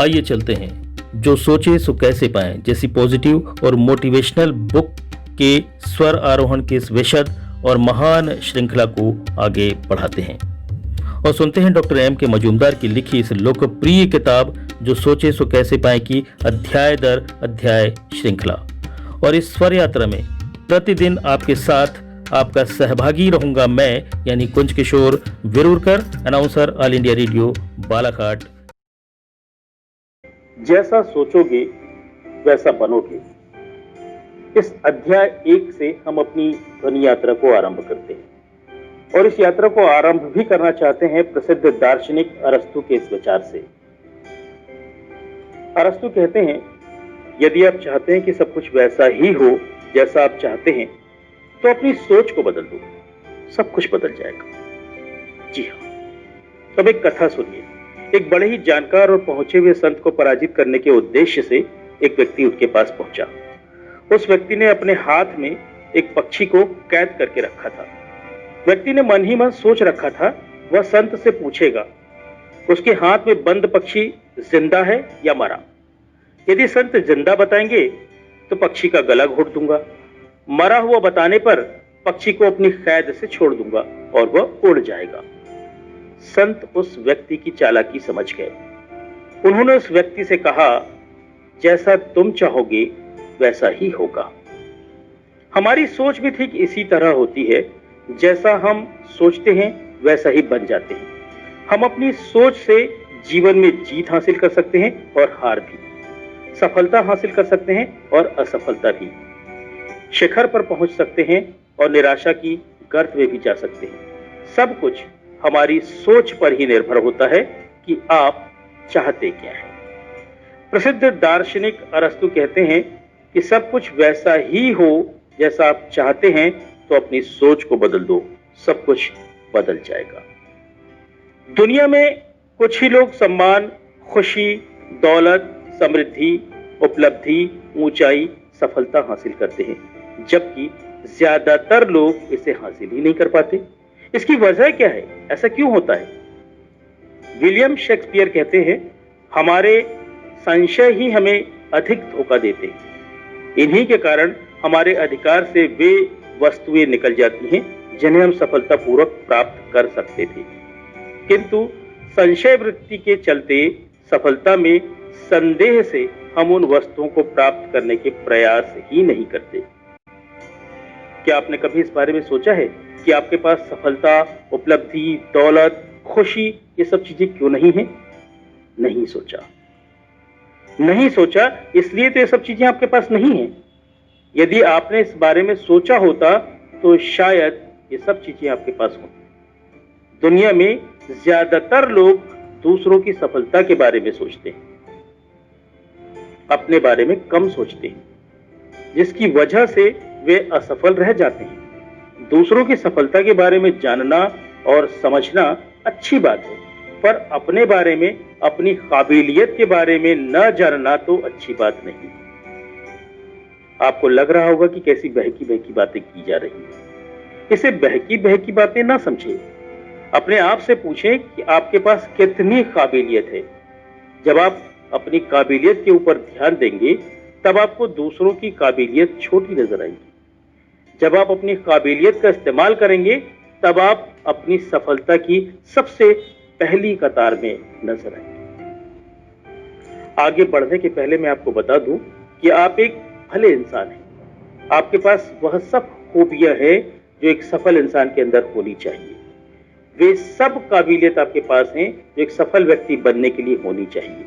आइए चलते हैं जो सोचे सो कैसे पाए जैसी पॉजिटिव और मोटिवेशनल बुक के स्वर आरोहण की इस विशद और महान श्रृंखला को आगे बढ़ाते हैं और सुनते हैं डॉक्टर एम के मजूमदार की लिखी इस लोकप्रिय किताब जो सोचे सो कैसे पाए की अध्याय दर अध्याय श्रृंखला। और इस स्वर यात्रा में प्रतिदिन आपके साथ आपका सहभागी रहूंगा मैं यानी Kunj Kishore Virurkar, announcer, all India radio Balaghat. जैसा सोचोगे वैसा बनोगे, इस अध्याय 1 से हम अपनी ध्वनि यात्रा को आरंभ करते हैं और इस यात्रा को आरंभ भी करना चाहते हैं प्रसिद्ध दार्शनिक अरस्तु के इस विचार से। अरस्तु कहते हैं, यदि आप चाहते हैं कि सब कुछ वैसा ही हो जैसा आप चाहते हैं तो अपनी सोच को बदल दो, सब कुछ बदल जाएगा। जी हाँ, तब एक कथा सुनिए। एक बड़े ही जानकार और पहुंचे हुए संत को पराजित करने के उद्देश्य से एक व्यक्ति उनके पास पहुंचा। उस व्यक्ति ने अपने हाथ में एक पक्षी को कैद करके रखा था। व्यक्ति ने मन ही मन सोच रखा था वह संत से पूछेगा उसके हाथ में बंद पक्षी जिंदा है या मरा। यदि संत जिंदा बताएंगे तो पक्षी का गला घोट दूंगा, मरा हुआ बताने पर पक्षी को अपनी कैद से छोड़ दूंगा और वह उड़ जाएगा। संत उस व्यक्ति की चालाकी समझ गए। उन्होंने उस व्यक्ति से कहा, जैसा तुम चाहोगे वैसा ही होगा। हमारी सोच भी ठीक इसी तरह होती है, जैसा हम सोचते हैं वैसा ही बन जाते हैं। हम अपनी सोच से जीवन में जीत हासिल कर सकते हैं और हार भी, सफलता हासिल कर सकते हैं और असफलता भी, शिखर पर पहुंच सकते हैं और निराशा की गर्त में भी जा सकते हैं। सब कुछ हमारी सोच पर ही निर्भर होता है कि आप चाहते क्या हैं। प्रसिद्ध दार्शनिक अरस्तु कहते हैं कि सब कुछ वैसा ही हो जैसा आप चाहते हैं तो अपनी सोच को बदल दो, सब कुछ बदल जाएगा। दुनिया में कुछ ही लोग सम्मान, खुशी, दौलत, समृद्धि, उपलब्धि, ऊंचाई, सफलता हासिल करते हैं, जबकि ज्यादातर लोग इसे हासिल ही नहीं कर पाते। इसकी वजह क्या है? ऐसा क्यों होता है? विलियम शेक्सपियर कहते हैं, हमारे संशय ही हमें अधिक धोखा देते हैं। इन्हीं के कारण हमारे अधिकार से वे वस्तुएं निकल जाती हैं जिन्हें हम सफलतापूर्वक प्राप्त कर सकते थे, किंतु संशय वृत्ति के चलते सफलता में संदेह से हम उन वस्तुओं को प्राप्त करने के प्रयास ही नहीं करते। क्या आपने कभी इस बारे में सोचा है कि आपके पास सफलता, उपलब्धि, दौलत, खुशी ये सब चीजें क्यों नहीं हैं? नहीं सोचा इसलिए तो ये सब चीजें आपके पास नहीं हैं। यदि आपने इस बारे में सोचा होता तो शायद ये सब चीजें आपके पास होती। दुनिया में ज्यादातर लोग दूसरों की सफलता के बारे में सोचते हैं, अपने बारे में कम सोचते हैं, जिसकी वजह से वे असफल रह जाते हैं। दूसरों की सफलता के बारे में जानना और समझना अच्छी बात है, पर अपने बारे में, अपनी काबिलियत के बारे में न जानना तो अच्छी बात नहीं। आपको लग रहा होगा कि कैसी बहकी बहकी बातें की जा रही हैं। इसे बहकी बहकी बातें ना समझें। अपने आप से पूछें कि आपके पास कितनी काबिलियत है। जब आप अपनी काबिलियत के ऊपर ध्यान देंगे तब आपको दूसरों की काबिलियत छोटी नजर आएगी। जब आप अपनी काबिलियत का इस्तेमाल करेंगे तब आप अपनी सफलता की सबसे पहली कतार में नजर आएंगे। आगे बढ़ने के पहले मैं आपको बता दूं कि आप एक भले इंसान हैं। आपके पास वह सब खूबियां हैं जो एक सफल इंसान के अंदर होनी चाहिए। वे सब काबिलियत आपके पास हैं जो एक सफल व्यक्ति बनने के लिए होनी चाहिए।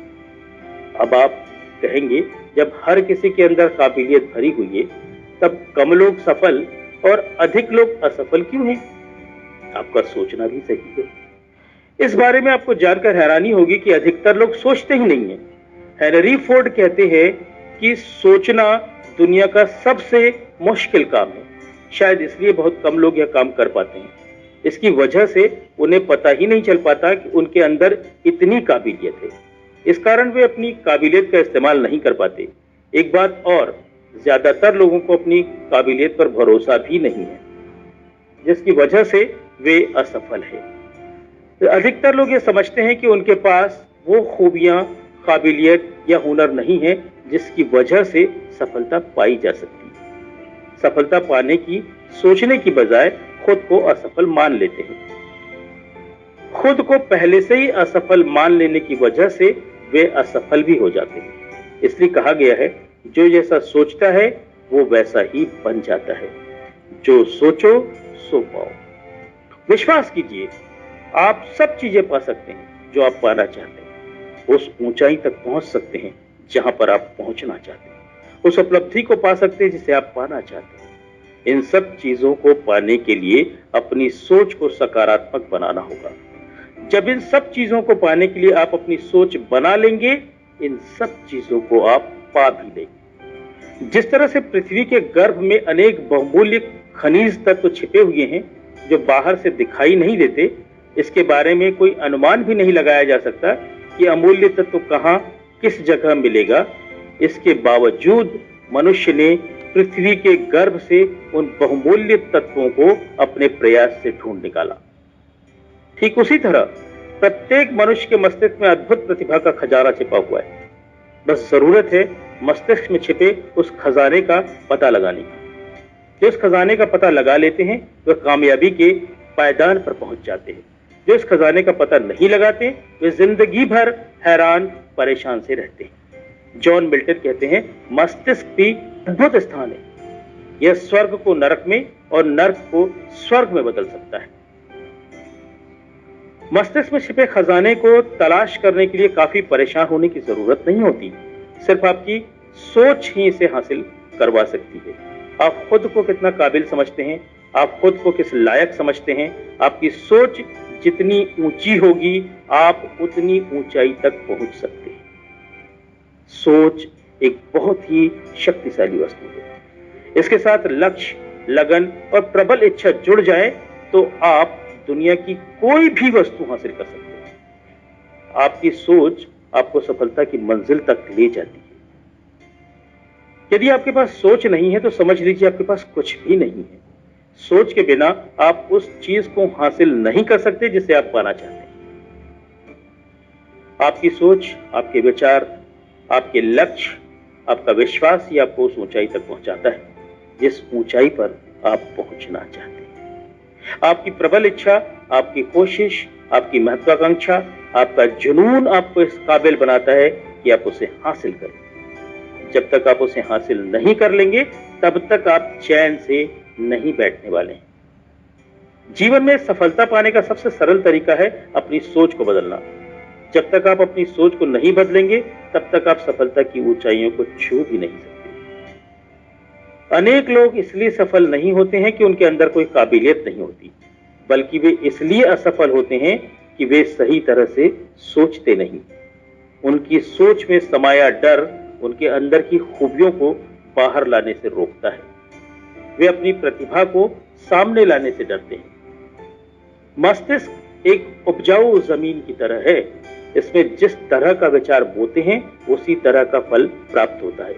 अब आप कहेंगे, जब हर किसी के अंदर काबिलियत भरी हुई है तब कम लोग सफल और अधिक लोग असफल क्यों हैं? आपका सोचना भी सही है। इस बारे में आपको जानकर हैरानी होगी कि अधिकतर लोग सोचते ही नहीं हैं। हेनरी फोर्ड कहते हैं कि सोचना दुनिया का सबसे मुश्किल काम है। शायद इसलिए बहुत कम लोग यह काम कर पाते हैं। इसकी वजह से उन्हें पता ही नहीं चल पाता कि उनके अंदर इतनी काबिलियत है। इस कारण वे अपनी काबिलियत का इस्तेमाल नहीं कर पाते। एक बात और, ज्यादातर लोगों को अपनी काबिलियत पर भरोसा भी नहीं है, जिसकी वजह से वे असफल हैं। अधिकतर लोग ये समझते हैं कि उनके पास वो खूबियां, काबिलियत या हुनर नहीं है जिसकी वजह से सफलता पाई जा सकती है। सफलता पाने की सोचने की बजाय खुद को असफल मान लेते हैं। खुद को पहले से ही असफल मान लेने की वजह से वे असफल भी हो जाते हैं। इसलिए कहा गया है, जो जैसा सोचता है वो वैसा ही बन जाता है। जो सोचो सो पाओ। विश्वास कीजिए, आप सब चीजें पा सकते हैं जो आप पाना चाहते हैं। उस ऊंचाई तक पहुंच सकते हैं जहां पर आप पहुंचना चाहते हैं। उस उपलब्धि को पा सकते हैं जिसे आप पाना चाहते हैं। इन सब चीजों को पाने के लिए अपनी सोच को सकारात्मक बनाना होगा। जब इन सब चीजों को पाने के लिए आप अपनी सोच बना लेंगे, इन सब चीजों को आप पा भी लेंगे। जिस तरह से पृथ्वी के गर्भ में अनेक बहुमूल्य खनिज तत्व छिपे हुए हैं जो बाहर से दिखाई नहीं देते, इसके बारे में कोई अनुमान भी नहीं लगाया जा सकता कि अमूल्य तत्व कहां किस जगह मिलेगा। इसके बावजूद मनुष्य ने पृथ्वी के गर्भ से उन बहुमूल्य तत्वों को अपने प्रयास से ढूंढ निकाला। ठीक उसी तरह प्रत्येक मनुष्य के मस्तिष्क में अद्भुत प्रतिभा का खजाना छिपा हुआ है। बस जरूरत है मस्तिष्क में छिपे उस खजाने का पता लगाने की। जो इस खजाने का पता लगा लेते हैं वे कामयाबी के पायदान पर पहुंच जाते हैं। जो इस खजाने का पता नहीं लगाते वे जिंदगी भर हैरान परेशान से रहते हैं। जॉन मिल्टन कहते हैं, मस्तिष्क भी अद्भुत स्थान है। यह स्वर्ग को नरक में और नरक को स्वर्ग में बदल सकता है। मस्तिष्क में छिपे खजाने को तलाश करने के लिए काफी परेशान होने की जरूरत नहीं होती। सिर्फ आपकी सोच ही इसे हासिल करवा सकती है। आप खुद को कितना काबिल समझते हैं, आप खुद को किस लायक समझते हैं, आपकी सोच जितनी ऊंची होगी आप उतनी ऊंचाई तक पहुंच सकते हैं। सोच एक बहुत ही शक्तिशाली वस्तु है। इसके साथ लक्ष्य, लगन और प्रबल इच्छा जुड़ जाए तो आप दुनिया की कोई भी वस्तु हासिल कर सकते हैं। आपकी सोच आपको सफलता की मंजिल तक ले जाती है। यदि आपके पास सोच नहीं है तो समझ लीजिए आपके पास कुछ भी नहीं है। सोच के बिना आप उस चीज को हासिल नहीं कर सकते जिसे आप पाना चाहते हैं। आपकी सोच, आपके विचार, आपके लक्ष्य, आपका विश्वास ही आपको उस ऊंचाई तक पहुंचाता है जिस ऊंचाई पर आप पहुंचना चाहते हैं। आपकी प्रबल इच्छा, आपकी कोशिश, आपकी महत्वाकांक्षा, आपका जुनून आपको इस काबिल बनाता है कि आप उसे हासिल करें। जब तक आप उसे हासिल नहीं कर लेंगे तब तक आप चैन से नहीं बैठने वाले हैं। जीवन में सफलता पाने का सबसे सरल तरीका है अपनी सोच को बदलना। जब तक आप अपनी सोच को नहीं बदलेंगे तब तक आप सफलता की ऊंचाइयों को छू भी नहीं सकते। अनेक लोग इसलिए सफल नहीं होते हैं कि उनके अंदर कोई काबिलियत नहीं होती, बल्कि वे इसलिए असफल होते हैं कि वे सही तरह से सोचते नहीं। उनकी सोच में समाया डर उनके अंदर की खूबियों को बाहर लाने से रोकता है। वे अपनी प्रतिभा को सामने लाने से डरते हैं। मस्तिष्क एक उपजाऊ जमीन की तरह है। इसमें जिस तरह का विचार बोते हैं उसी तरह का फल प्राप्त होता है।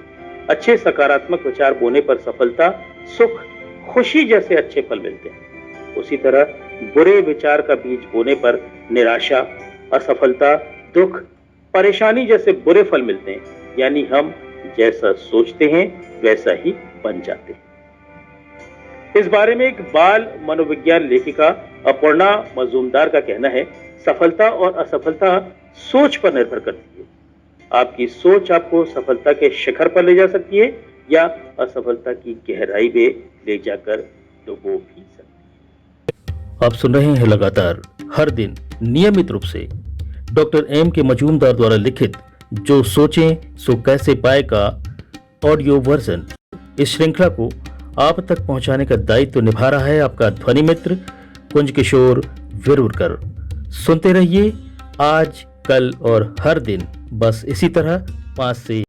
अच्छे सकारात्मक विचार बोने पर सफलता, सुख, खुशी जैसे अच्छे फल मिलते हैं। उसी तरह बुरे विचार का बीज बोने पर निराशा, असफलता, दुख, परेशानी जैसे बुरे फल मिलते हैं। यानी हम जैसा सोचते हैं वैसा ही बन जाते हैं। इस बारे में एक बाल मनोविज्ञान लेखिका अपर्णा मजूमदार का कहना है, सफलता और असफलता सोच पर निर्भर करती है। आपकी सोच आपको सफलता के शिखर पर ले जा सकती है या असफलता की गहराई में ले जाकर डुबो भी सकती है। आप सुन रहे हैं लगातार हर दिन नियमित रूप से डॉक्टर एम के मजूमदार द्वारा लिखित जो सोचें सो कैसे पाए का ऑडियो वर्जन। इस श्रृंखला को आप तक पहुंचाने का दायित्व निभा रहा है आपका ध्वनि मित्र कुंज किशोर विरुरकर। सुनते रहिए आज, कल और हर दिन बस इसी तरह 5 से